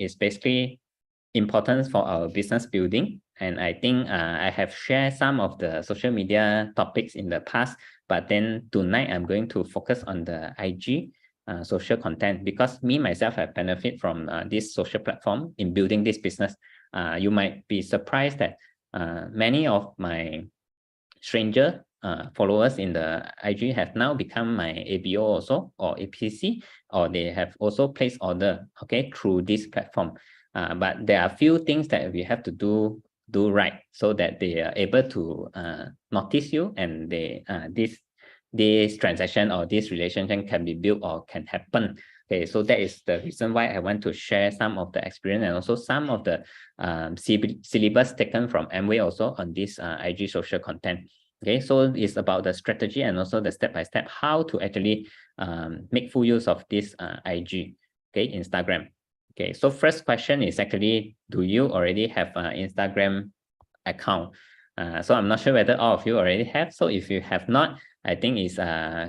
is basically important for our business building. And I think I have shared some of the social media topics in the past, but then tonight I'm going to focus on the IG social content, because me myself have benefit from this social platform in building this business. You might be surprised that many of my stranger followers in the IG have now become my ABO also, or APC, or they have also placed order, okay, through this platform. But there are a few things that we have to do right, so that they are able to notice you, and they this transaction or this relationship can be built or can happen. Okay, so that is the reason why I want to share some of the experience and also some of the syllabus taken from Amway also on this IG social content. Okay, so it's about the strategy and also the step-by-step how to actually make full use of this IG, okay, Instagram. Okay, so first question is actually, do you already have an Instagram account? So I'm not sure whether all of you already have. So if you have not, I think it's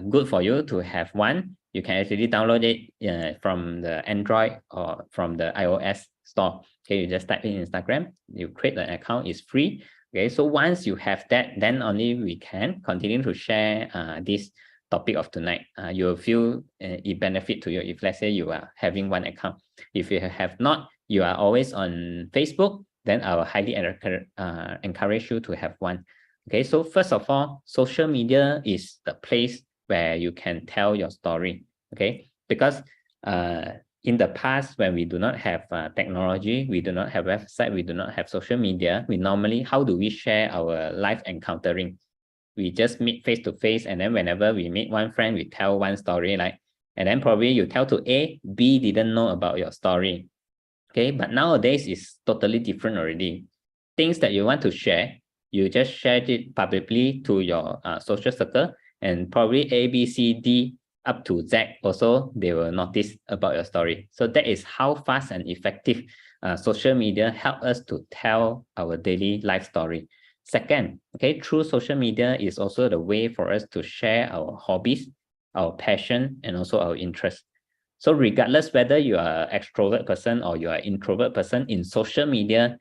good for you to have one. You can actually download it from the Android or from the iOS store. Okay, you just type in Instagram, you create an account, it's free. Okay, so once you have that, then only we can continue to share this topic of tonight. You will feel it benefit to you if let's say you are having one account. If you have not, you are always on Facebook, then I will highly encourage you to have one. Okay, so first of all, social media is the place where you can tell your story. Okay, because in the past, when we do not have technology, we do not have website, we do not have social media, we normally, how do we share our life encountering? We just meet face to face, and then whenever we meet one friend, we tell one story, like, and then probably you tell to A, B didn't know about your story. Okay, but nowadays it's totally different already. Things that you want to share, you just share it publicly to your social circle, and probably A, B, C, D, up to Z also, they will notice about your story. So that is how fast and effective social media help us to tell our daily life story. Second, okay, through social media is also the way for us to share our hobbies, our passion, and also our interests. So regardless whether you are an extrovert person or you are an introvert person, in social media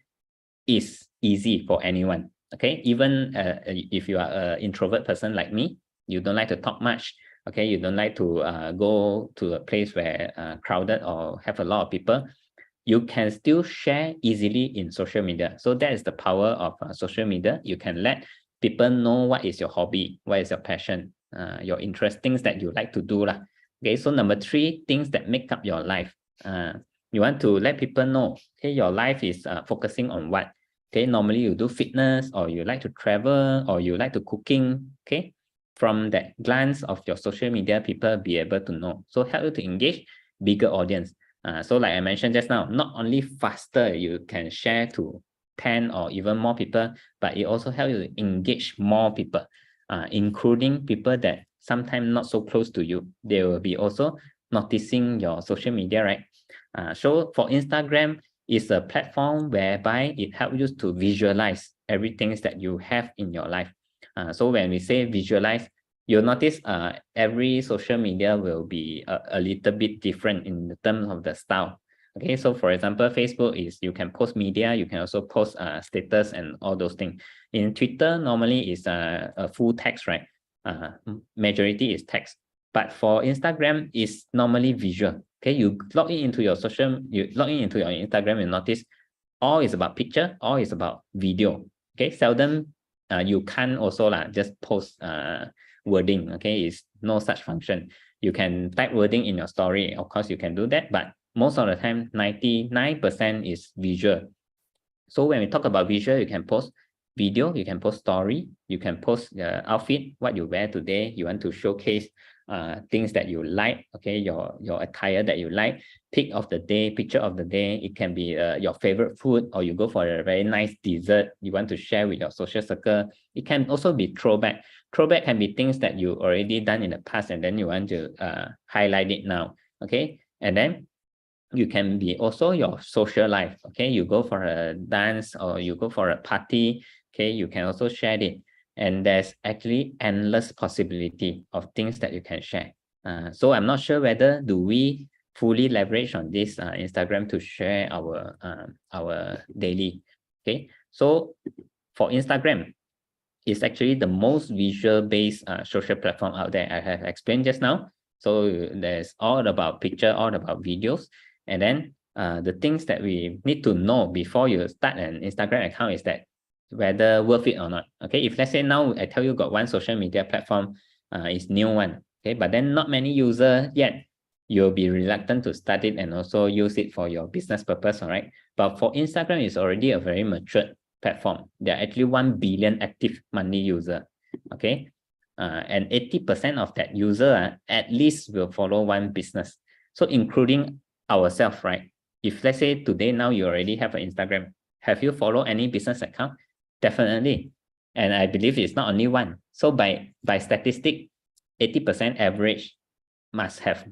is easy for anyone. Okay, even if you are an introvert person like me, you don't like to talk much. Okay, you don't like to go to a place where crowded or have a lot of people, you can still share easily in social media. So that is the power of social media. You can let people know what is your hobby, what is your passion, your interest, things that you like to do lah. Okay, so number 3, things that make up your life. You want to let people know, okay, your life is focusing on what. Okay, normally you do fitness, or you like to travel, or you like to cooking. Okay, from that glance of your social media, people be able to know. So help you to engage bigger audience. So like I mentioned just now, not only faster you can share to 10 or even more people, but it also helps you to engage more people, including people that sometimes not so close to you. They will be also noticing your social media, right? So for Instagram, it's a platform whereby it helps you to visualize everything that you have in your life. So when we say visualize, you'll notice every social media will be a little bit different in the terms of the style. Okay, so for example, Facebook is you can post media, you can also post status and all those things. In Twitter, normally is a full text, right? Majority is text. But for Instagram, it's normally visual. Okay, you log in into your Instagram, you notice all is about picture, all is about video. Okay, seldom you can also just post wording. Okay, is no such function. You can type wording in your story, of course you can do that, but most of the time 99% is visual. So when we talk about visual, you can post video, you can post story, you can post the outfit, what you wear today, you want to showcase things that you like, okay, your attire that you like, pic of the day, picture of the day. It can be your favorite food, or you go for a very nice dessert you want to share with your social circle. It can also be throwback. Throwback can be things that you already done in the past and then you want to highlight it now. Okay, and then you can be also your social life. Okay, you go for a dance or you go for a party. Okay, you can also share it, and there's actually endless possibility of things that you can share. So I'm not sure whether do we fully leverage on this Instagram to share our daily. Okay, so for Instagram, it's actually the most visual-based social platform out there. I have explained just now. So there's all about picture, all about videos, and then the things that we need to know before you start an Instagram account is that whether worth it or not. Okay, if let's say now I tell you got one social media platform is new one, okay, but then not many users yet, you'll be reluctant to start it and also use it for your business purpose, all right? But for Instagram, it's already a very matured platform. There are actually 1 billion active monthly user, okay? And 80% of that user at least will follow one business. So including ourselves, right? If let's say today now you already have an Instagram, have you followed any business account? Definitely. And I believe it's not only one. So by statistic, 80% average must have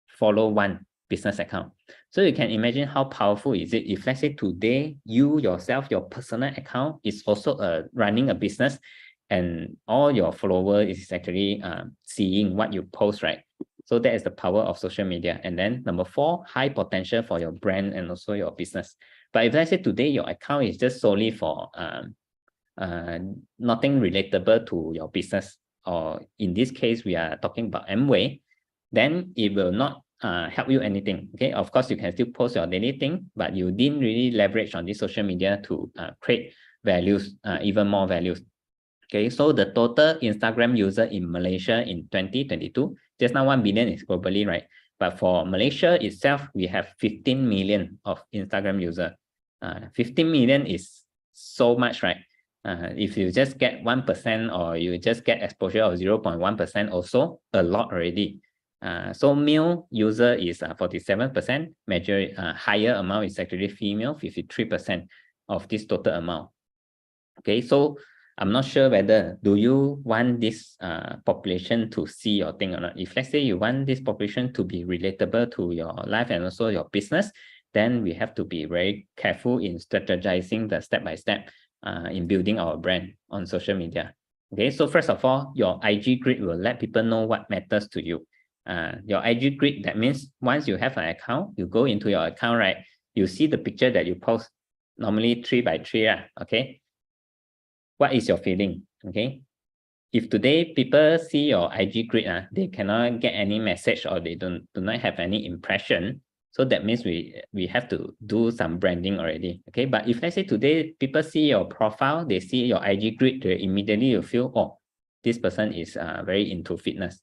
follow one business account. So you can imagine how powerful is it if let's say today you yourself, your personal account is also running a business and all your followers is actually seeing what you post, right? So that is the power of social media. And then number 4, high potential for your brand and also your business. But if let's say today your account is just solely for nothing relatable to your business, or in this case, we are talking about Amway, then it will not help you anything. Okay, of course, you can still post your daily thing, but you didn't really leverage on this social media to create values, even more values. Okay, so the total Instagram user in Malaysia in 2022, just now 1 billion is globally, right? But for Malaysia itself, we have 15 million of Instagram user. 15 million is so much, right? If you just get 1% or you just get exposure of 0.1%, also a lot already. So male user is 47%, higher amount is actually female, 53% of this total amount. Okay, so I'm not sure whether do you want this population to see your thing or not. If let's say you want this population to be relatable to your life and also your business, then we have to be very careful in strategizing the step-by-step in building our brand on social media. Okay, so first of all, your IG grid will let people know what matters to you. Your IG grid, that means once you have an account, you go into your account, right? You see the picture that you post, normally 3 by 3, okay? What is your feeling? Okay, if today people see your IG grid, they cannot get any message or they do not have any impression. So that means we have to do some branding already. Okay, but if let's say today people see your profile, they see your IG grid, they immediately will feel, oh, this person is very into fitness,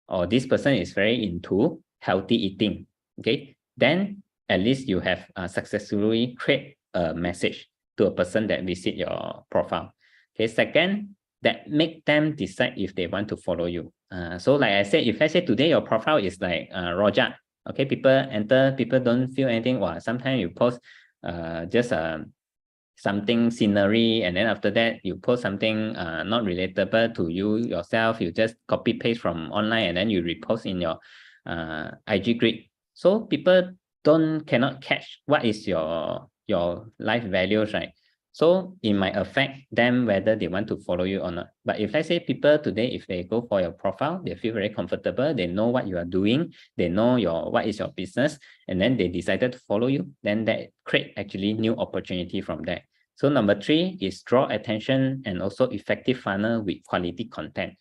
or this person is very into healthy eating. Okay, then at least you have successfully create a message to a person that visit your profile. Okay, second, that make them decide if they want to follow you. So like I said, if let's say today your profile is like Rojak, okay, people enter, people don't feel anything. Well, sometimes you post just something scenery, and then after that you post something not relatable to you yourself. You just copy paste from online and then you repost in your IG grid. So people cannot catch what is your life values, right? So it might affect them whether they want to follow you or not. But if let's say people today, if they go for your profile, they feel very comfortable, they know what you are doing, they know what is your business, and then they decided to follow you, then that create actually new opportunity from there. So number 3 is draw attention and also effective funnel with quality content.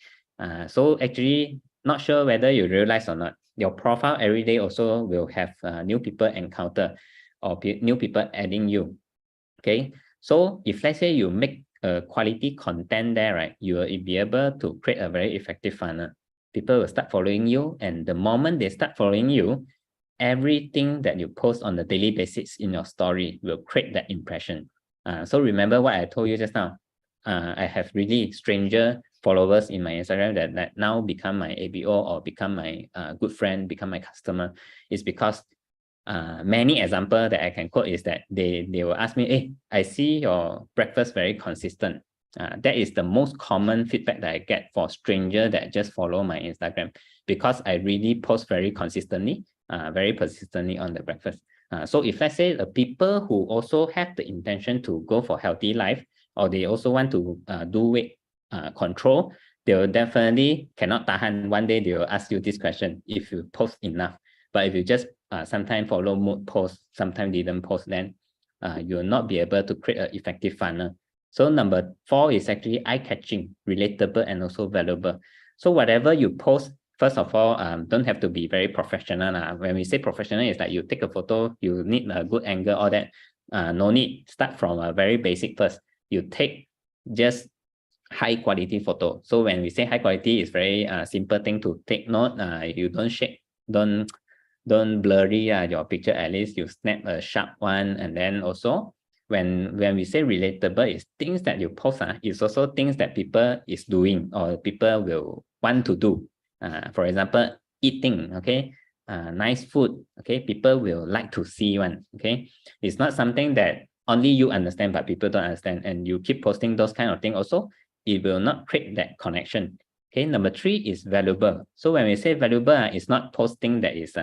So actually, not sure whether you realize or not, your profile every day also will have new people encounter or new people adding you. Okay, so if let's say you make a quality content there, right, you will be able to create a very effective funnel. People will start following you, and the moment they start following you, everything that you post on a daily basis in your story will create that impression. So remember what I told you just now. I have really stranger followers in my Instagram that now become my ABO or become my good friend, become my customer. Is because many example that I can quote is that they will ask me, hey, I see your breakfast very consistent. That is the most common feedback that I get for stranger that just follow my Instagram, because I really post very consistently, very persistently on the breakfast. So if let's say the people who also have the intention to go for healthy life, or they also want to do weight control, they will definitely cannot tahan. One day they will ask you this question if you post enough. But if you just sometimes follow mood posts, sometimes didn't post, then you will not be able to create an effective funnel. So number 4 is actually eye-catching, relatable, and also valuable. So whatever you post, first of all, don't have to be very professional. When we say professional, it's like you take a photo, you need a good angle, all that. No need. Start from a very basic first. You take just high quality photo. So when we say high quality, it's very simple thing to take note. You don't shake, don't blurry your picture. At least you snap a sharp one. And then also when we say relatable, it's things that you post. It's also things that people is doing or people will want to do. For example, eating. Okay. Nice food. Okay. People will like to see one. Okay. It's not something that only you understand, but people don't understand. And you keep posting those kind of things also, it will not create that connection. Okay, number 3 is valuable. So when we say valuable, it's not posting that is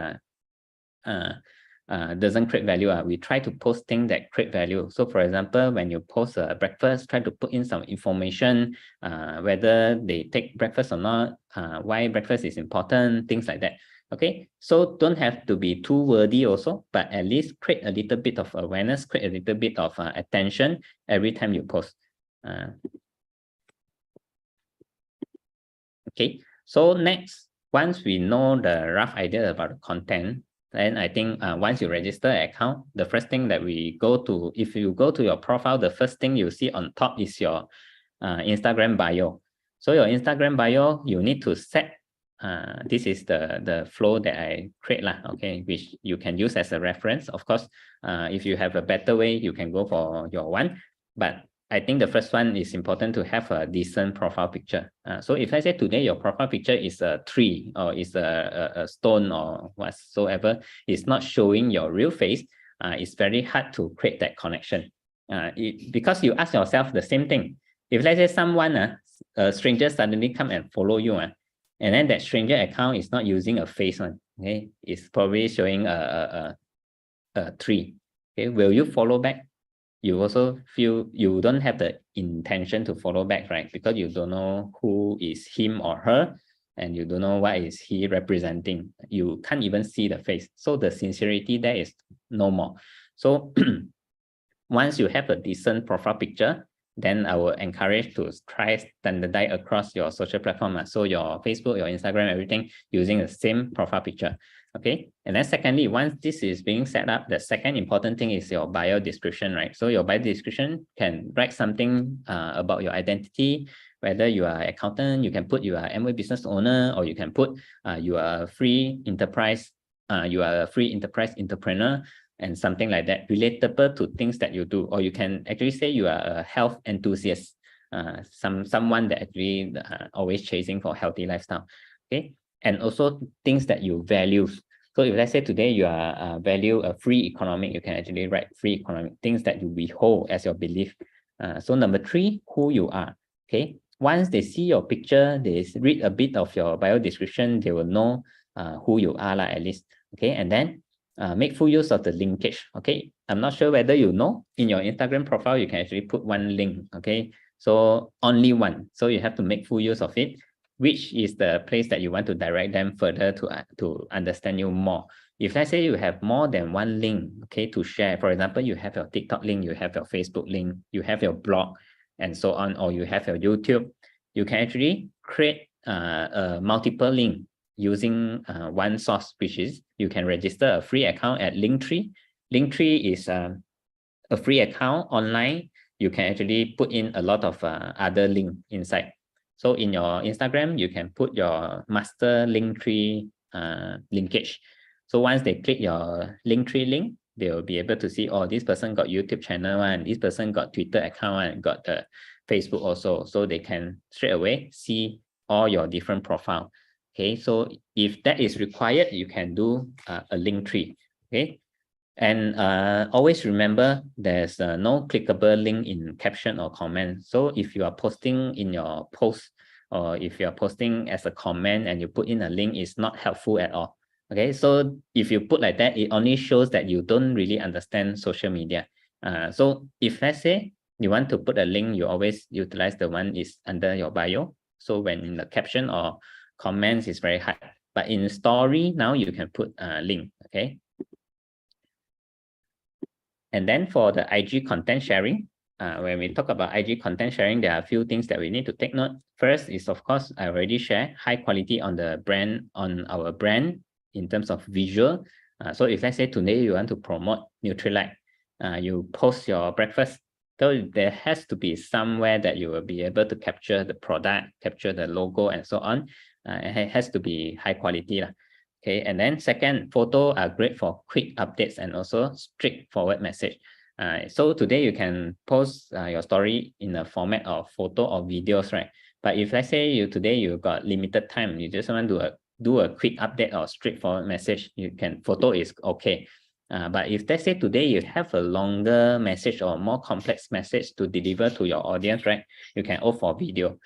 doesn't create value. We try to post things that create value. So for example, when you post a breakfast, try to put in some information, whether they take breakfast or not, why breakfast is important, things like that. Okay, so don't have to be too wordy also, but at least create a little bit of awareness, create a little bit of attention every time you post. Okay, so next, once we know the rough idea about the content, then I think once you register an account, the first thing that we go to, if you go to your profile, the first thing you see on top is your Instagram bio. So your Instagram bio, you need to set, this is the flow that I create, okay, which you can use as a reference. Of course, if you have a better way, you can go for your one. But I think the first one is important to have a decent profile picture. So if I say today your profile picture is a tree or is a stone or whatsoever, it's not showing your real face, it's very hard to create that connection. Because you ask yourself the same thing. If let's say someone, a stranger suddenly come and follow you, and then that stranger account is not using a face one, okay, it's probably showing a tree. Okay, will you follow back? You also feel you don't have the intention to follow back, right? Because you don't know who is him or her, and you don't know what is he representing. You can't even see the face. So the sincerity there is no more. So once you have a decent profile picture, then I will encourage to try standardize across your social platform. So your Facebook, your Instagram, everything using the same profile picture. Okay. And then secondly, once this is being set up, the second important thing is your bio description, right? So your bio description can write something about your identity, whether you are an accountant, you can put you are Amway business owner, or you can put you are a free enterprise, you are a free enterprise entrepreneur, and something like that, relatable to things that you do. Or you can actually say you are a health enthusiast, someone that actually always chasing for healthy lifestyle. Okay, and also things that you value. So if let's say today you are value a free economic, you can actually write free economic, things that you hold as your belief. So number 3, who you are. Okay, once they see your picture, they read a bit of your bio description, they will know who you are at least. Okay, and then make full use of the linkage. Okay, I'm not sure whether you know, in your Instagram profile, you can actually put one link. Okay, so only one. So you have to make full use of it, which is the place that you want to direct them further to understand you more. If let's say you have more than one link, okay, to share, for example, you have your TikTok link, you have your Facebook link, you have your blog, and so on, or you have your YouTube, you can actually create a multiple link using one source, which is you can register a free account at Linktree. Linktree is a free account online. You can actually put in a lot of other links inside. So in your Instagram, you can put your master Linktree linkage. So once they click your Linktree link, they will be able to see, oh, this person got YouTube channel and this person got Twitter account and got the Facebook also. So they can straight away see all your different profile. Okay, so if that is required, you can do a Linktree. Okay, and always remember there's no clickable link in caption or comment. So if you are posting in your post, or if you're posting as a comment and you put in a link, it's not helpful at all. Okay, so if you put like that, it only shows that you don't really understand social media. So if let's say you want to put a link, you always utilize the one is under your bio. So when in the caption or comments, it's very hard. But in story, now you can put a link. Okay. And then for the IG content sharing, when we talk about IG content sharing, there are a few things that we need to take note. First is, of course, I already share high quality on the brand, on our brand in terms of visual. So if let's say today you want to promote Nutrilite, you post your breakfast, so there has to be somewhere that you will be able to capture the product, capture the logo and so on. It has to be high quality. Okay, and then second, photo are great for quick updates and also straightforward message. So today you can post your story in a format of photo or videos, right? But if let's say today you got limited time, you just want to do a quick update or straightforward message, you can, photo is okay. But if let's say today you have a longer message or more complex message to deliver to your audience, right? You can opt for video.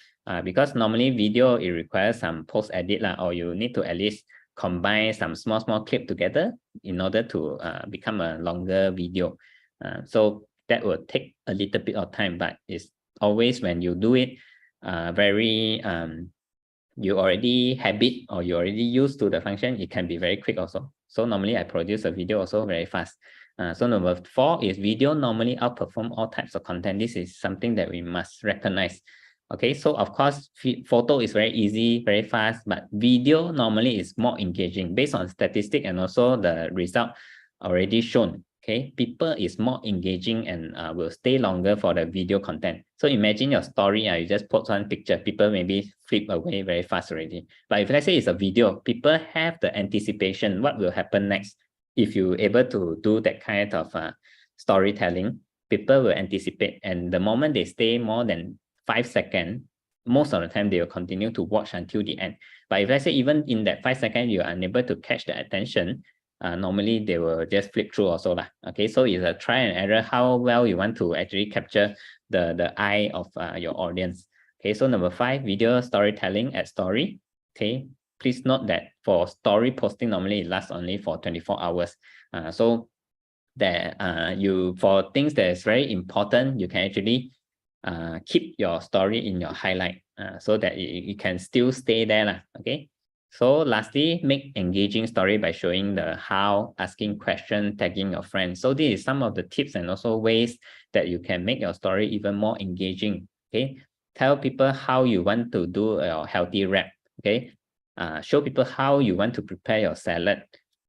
Because normally video, it requires some post edit or you need to at least combine some small clip together in order to become a longer video. So that will take a little bit of time, but it's always when you do it you already habit or you already used to the function, it can be very quick also. So normally I produce a video also very fast. So number 4 is video normally outperform all types of content. This is something that we must recognize. Okay, so of course, photo is very easy, very fast, but video normally is more engaging based on statistic and also the result already shown. Okay, people is more engaging and will stay longer for the video content. So imagine your story, you just post one picture, people maybe flip away very fast already. But if let's say it's a video, people have the anticipation, what will happen next? If you're able to do that kind of storytelling, people will anticipate. And the moment they stay more than 5 seconds, most of the time they will continue to watch until the end. But if let's say even in that 5 seconds, you are unable to catch the attention, normally they will just flip through also. Okay, so it's a try and error how well you want to actually capture the eye of your audience. Okay, so number 5, video storytelling at story. Okay, please note that for story posting, normally it lasts only for 24 hours. So that for things that is very important, you can actually keep your story in your highlight so that it can still stay there. Okay. So lastly, make engaging story by showing the how, asking question, tagging your friends. So this is some of the tips and also ways that you can make your story even more engaging. Okay. Tell people how you want to do a healthy wrap. Okay. Show people how you want to prepare your salad.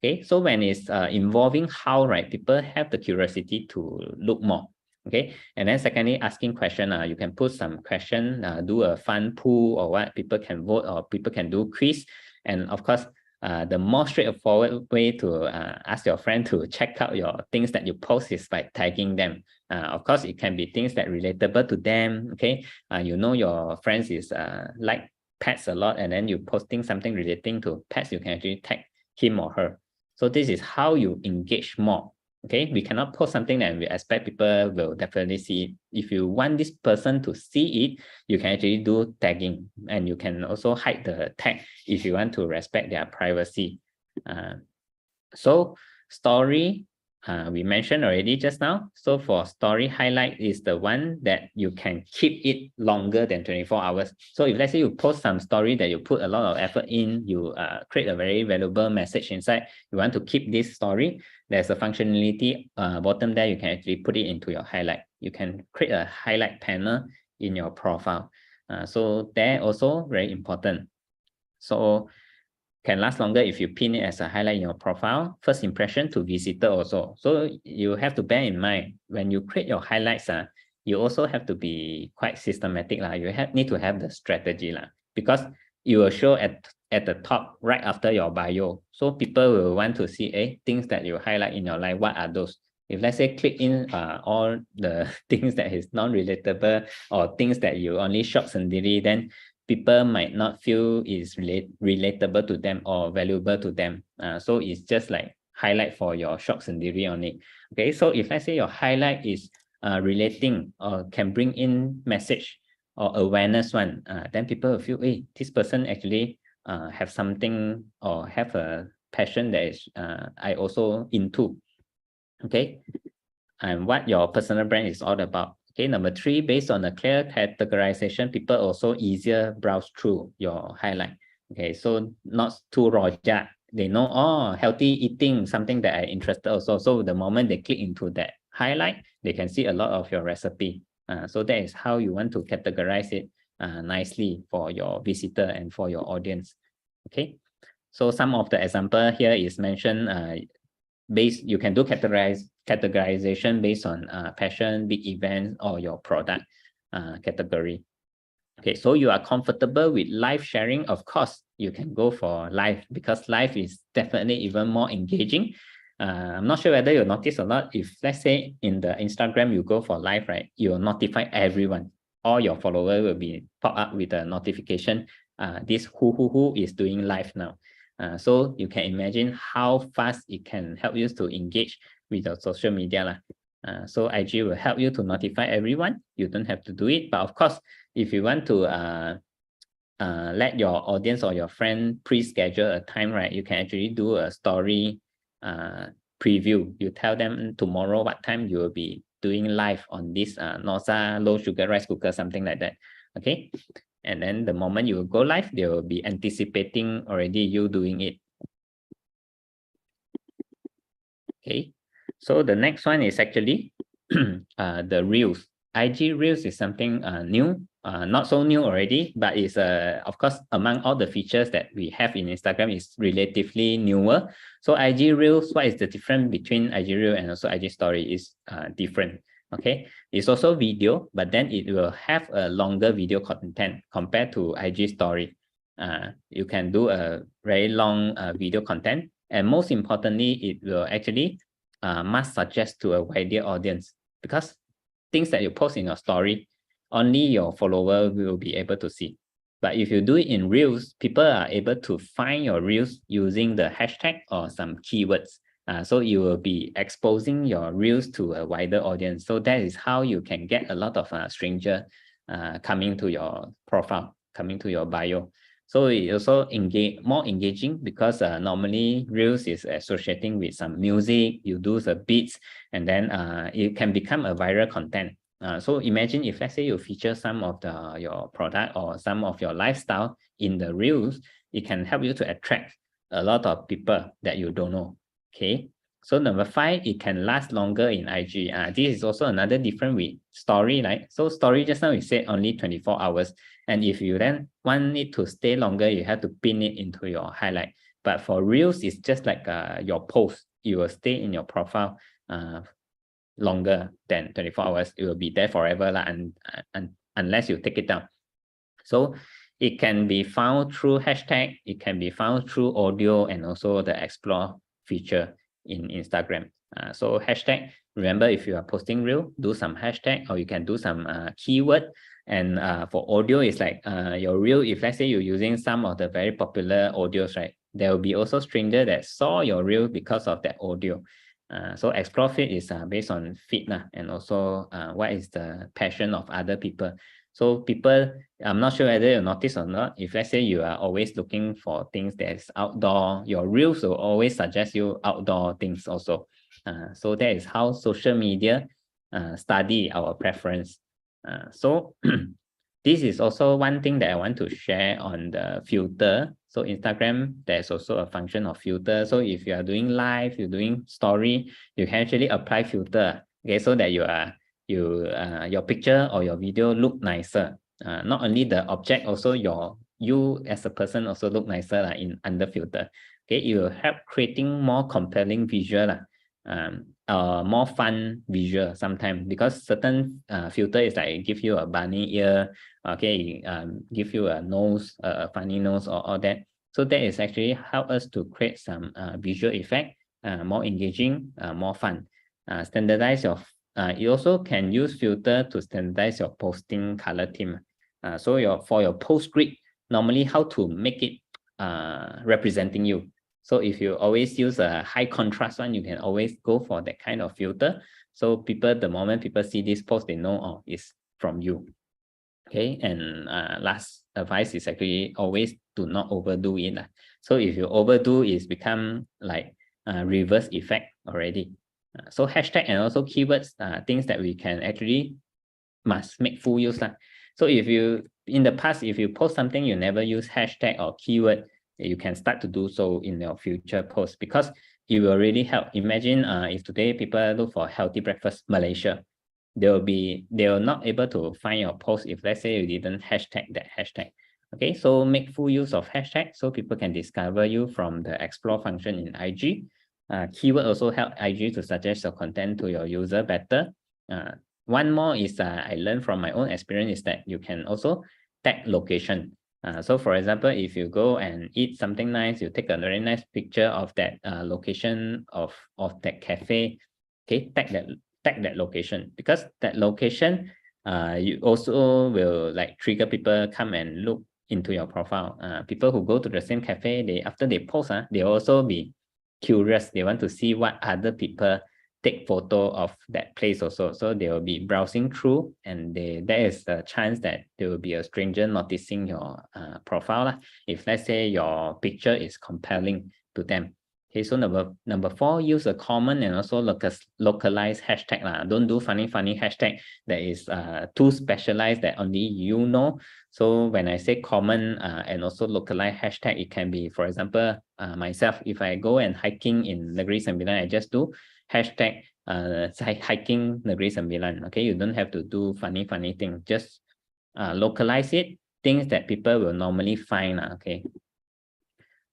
Okay. So when it's involving how, right, people have the curiosity to look more. Okay, and then secondly, asking question, you can put some question, do a fun pool or what, people can vote or people can do quiz. And of course, the more straightforward way to ask your friend to check out your things that you post is by tagging them. Of course, it can be things that relatable to them. Okay, you know your friends is like pets a lot, and then you posting something relating to pets, you can actually tag him or her. So this is how you engage more. Okay, we cannot post something that we expect people will definitely see it. If you want this person to see it, you can actually do tagging, and you can also hide the tag if you want to respect their privacy. So story, we mentioned already just now. So for story, highlight is the one that you can keep it longer than 24 hours. So if let's say you post some story that you put a lot of effort in, you create a very valuable message inside, you want to keep this story, there's a functionality bottom there, you can actually put it into your highlight. You can create a highlight panel in your profile. So there also very important. So can last longer if you pin it as a highlight in your profile. First impression to visitor also. So you have to bear in mind when you create your highlights, you also have to be quite systematic. You need to have the strategy because you will show at the top right after your bio. So people will want to see things that you highlight in your life. What are those? If let's say click in all the things that is non-relatable or things that you only shop sendiri, then people might not feel is relatable to them or valuable to them. So it's just like highlight for your shop sendiri only. Okay, so if let's say your highlight is relating or can bring in message or awareness one, then people will feel, hey, this person actually have something or have a passion that is I also into. Okay, and what your personal brand is all about. Okay, number 3, based on a clear categorization, people also easier browse through your highlight. Okay, so not too rojak. They know, healthy eating, something that I'm interested also. So the moment they click into that highlight, they can see a lot of your recipe. So that is how you want to categorize it nicely for your visitor and for your audience. Okay, so some of the example here is mentioned. You can do categorization based on passion, big events, or your product category. Okay, so you are comfortable with live sharing, of course, you can go for live, because live is definitely even more engaging. I'm not sure whether you notice or not, if let's say in the Instagram you go for live, right, you'll notify everyone. All your followers will be pop up with a notification, this who is doing live now. So you can imagine how fast it can help you to engage with your social media. So IG will help you to notify everyone. You don't have to do it, but of course, if you want to let your audience or your friend pre-schedule a time, right, you can actually do a story preview. You tell them tomorrow what time you will be doing live on this Noza low sugar rice cooker, something like that. Okay, and then the moment you go live, they will be anticipating already you doing it. Okay, so the next one is actually the Reels. IG Reels is something new, not so new already, but it's of course among all the features that we have in Instagram is relatively newer. So IG Reels, what is the difference between IG Reel and also IG Story is different. Okay, it's also video, but then it will have a longer video content compared to IG Story. You can do a very long video content, and most importantly, it will actually must suggest to a wider audience, because things that you post in your story, only your follower will be able to see. But if you do it in Reels, people are able to find your Reels using the hashtag or some keywords. So you will be exposing your Reels to a wider audience. So that is how you can get a lot of stranger coming to your profile, coming to your bio. So it also more engaging, because normally Reels is associating with some music, you do the beats, and then it can become a viral content. So imagine if let's say you feature some of your product or some of your lifestyle in the Reels, it can help you to attract a lot of people that you don't know. Okay. So number 5, it can last longer in IG. This is also another different with story, right? So story just now we said only 24 hours. And if you then want it to stay longer, you have to pin it into your highlight. But for Reels, it's just like your post. You will stay in your profile longer than 24 hours. It will be there forever, and unless you take it down. So it can be found through hashtag, it can be found through audio, and also the explore feature in Instagram. So hashtag, remember, if you are posting Reel, do some hashtag, or you can do some keyword. And for audio, it's like your Reel, if let's say you're using some of the very popular audios, right, there will be also stranger that saw your Reel because of that audio. So explore feed is based on feed and also what is the passion of other people. So people, I'm not sure whether you notice or not, if let's say you are always looking for things that is outdoor, your Reels will always suggest you outdoor things also. So that is how social media study our preference. So this is also one thing that I want to share on the filter. So Instagram, there's also a function of filter. So if you are doing live, you're doing story, you can actually apply filter, okay, so that your picture or your video look nicer. Not only the object, also you as a person also look nicer in under filter. Okay, it will help creating more compelling visual, more fun visual sometimes, because certain filter is like give you a bunny ear, okay, give you a nose, a funny nose, or all that. So that is actually help us to create some visual effect, more engaging, more fun. Standardize your you also can use filter to standardize your posting color theme. So for your post grid, normally how to make it representing you. So if you always use a high contrast one, you can always go for that kind of filter. So the moment people see this post, they know, oh, it's from you. Okay, and last advice is actually always do not overdo it. So if you overdo, it's become like reverse effect already. So hashtag and also keywords, things that we can actually must make full use. So if you, in the past, if you post something, you never use hashtag or keyword, you can start to do so in your future posts, because it will really help. Imagine if today people look for healthy breakfast Malaysia, they will not able to find your post if let's say you didn't hashtag that hashtag. Okay, so make full use of hashtag so people can discover you from the explore function in IG. Keyword also help IG to suggest your content to your user better. One more is I learned from my own experience is that you can also tag location. So for example, if you go and eat something nice, you take a very nice picture of that location of that cafe. Okay, tag that location, because that location you also will like trigger people come and look into your profile. People who go to the same cafe, they after they post, they also be curious. They want to see what other people take photo of that place also. So they will be browsing through, and there is a chance that there will be a stranger noticing your profile if let's say your picture is compelling to them. Okay, so number 4, use a common and also localized hashtag. Don't do funny hashtag that is too specialized that only you know. So when I say common and also localized hashtag, it can be, for example, myself, if I go and hiking in Negeri Sembilan, I just do hashtag hiking Negeri Sembilan. Okay, you don't have to do funny thing, just localize it, things that people will normally find. Okay,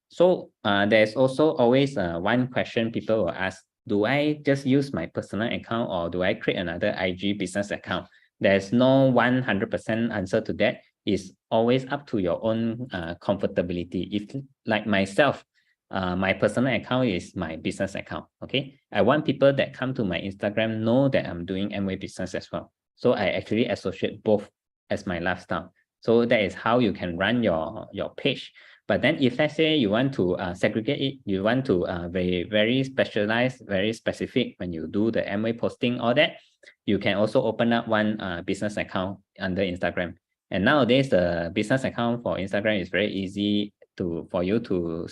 so there's also always one question people will ask: do I just use my personal account or do I create another IG business account? There's no 100% answer to that. It's always up to your own comfortability. If like myself, my personal account is my business account. Okay, I want people that come to my Instagram know that I'm doing Amway business as well. So I actually associate both as my lifestyle. So that is how you can run your page. But then if let's say you want to segregate it, you want to very specialized, very specific when you do the Amway posting, all that, you can also open up one business account under Instagram. And nowadays, the business account for Instagram is very easy for you to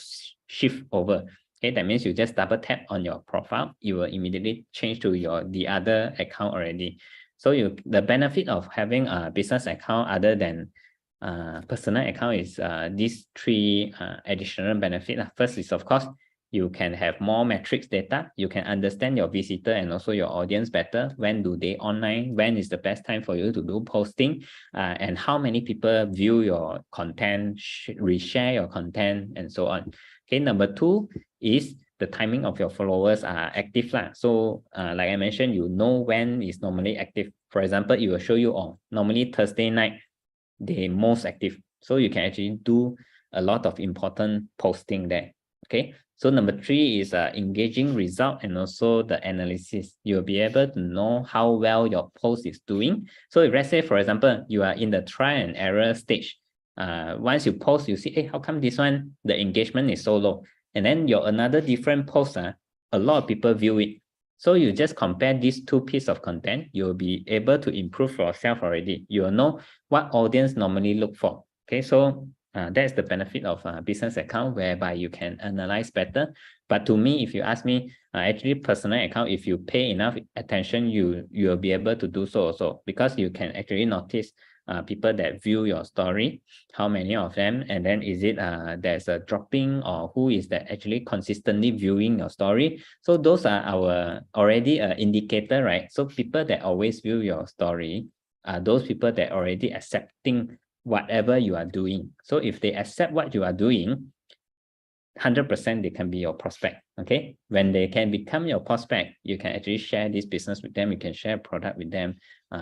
shift over. Okay, that means you just double tap on your profile, you will immediately change to the other account already. So the benefit of having a business account other than personal account is these 3 additional benefits. First is, of course, you can have more metrics data. You can understand your visitor and also your audience better. When do they online? When is the best time for you to do posting? And how many people view your content, reshare your content, and so on. Okay, number 2 is the timing of your followers are active. So like I mentioned, you know when is normally active. For example, it will show you normally Thursday night, they most active. So you can actually do a lot of important posting there. Okay, so number 3 is engaging result and also the analysis. You'll be able to know how well your post is doing. So if let's say, for example, you are in the try and error stage, once you post, you see, hey, how come this one, the engagement is so low? And then your another different post, a lot of people view it. So you just compare these 2 pieces of content, you'll be able to improve yourself already. You'll know what audience normally look for. Okay, so that's the benefit of a business account, whereby you can analyze better. But to me, if you ask me, actually personal account, if you pay enough attention, you'll be able to do so also, because you can actually notice people that view your story, how many of them, and then is it there's a dropping, or who is that actually consistently viewing your story. So those are our already indicator, right? So people that always view your story are those people that already accepting whatever you are doing. So if they accept what you are doing, 100% they can be your prospect. Okay, when they can become your prospect, you can actually share this business with them. You can share product with them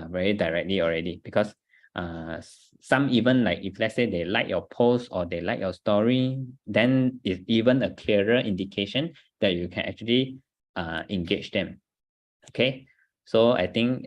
very directly already, because some even like if let's say they like your post or they like your story, then it's even a clearer indication that you can actually engage them. Okay, so I think